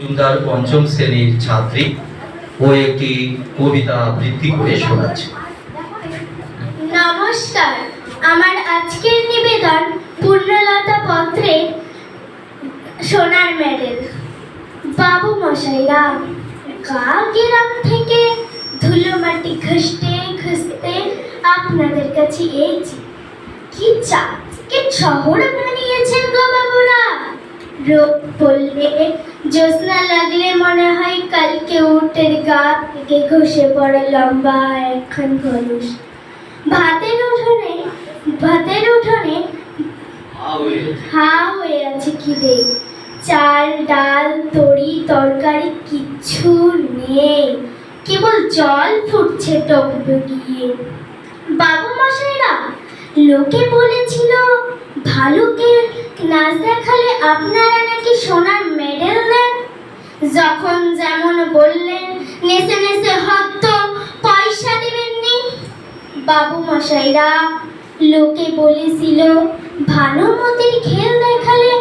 মজুমদার পঞ্চম শ্রেণীর ছাত্রী। ও একটি কবিতা আবৃত্তি করে শোনাচ্ছে। নমস্কার, আমার আজকের নিবেদন পূর্ণলতা পত্রে সোনার মেডেল। বাবু মশাইরা, গ্রাম থেকে ধুলো মাটি ঘষতে ঘষতে আপনাদের কাছে এসেছি। কি চাঁদকে শহর বানিয়েছেন গো বাবুরা। রোদ পড়লে, জ্যোৎস্না লাগলে মনে হয় কালকে উটের গা থেকে ঘষে পড়ে লম্বা একখান খলস। ভাতের উঠোনে হা হয়ে আছে খিদে। চাল ডাল তরি তরকারি কিচ্ছু নেই, কেবল জল ফুটছে টকবগিয়ে। বাবু মশাইরা, লোকে বলেছিল ভালুকে নাচ দেখালে আপনারা নাকি সোনার মেডেল দেন। যখন যেমন বললেন নেচে নেচে হয়ত পয়সা দেবেননি। বাবু মশাইরা, লোকে বলেছিল ভানুমতির খেল দেখালে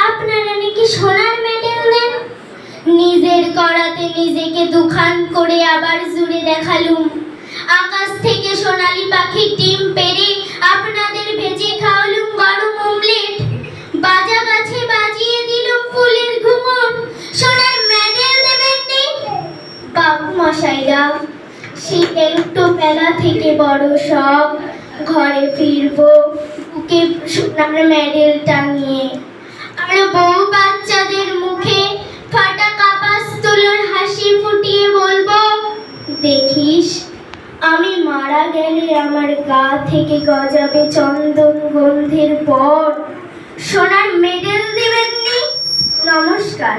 আপনারা নাকি সোনার মেডেল দেন। নিজের করাতে নিজেকে দুখান করে আবার জুড়ে দেখালুম। আকাশ থেকে সোনালি পাখির ডিম পেড়ে আপনাদের ভেজে খাওয়ালুম গরম অমলেট। বাজা গাছে বাজিয়ে দিলুম ফুলের ঘুমর, সোনার মেডেল দেবেননি। বাবু মশাইরা, সেই একটু বেলা থেকে বড় সব ঘরে ফিরবো বুকে সোনার মেডেল টাঙিয়ে। আর বউ বাচ্চাদের মুখে ফাটা কাপাস তুলোর হাসি ফুটিয়ে বলবো, দেখিস আমি মারা গেলে আমার গা থেকে গজাবে চন্দন গন্ধের পর, সোনার মেডেল দেবেননি। নমস্কার।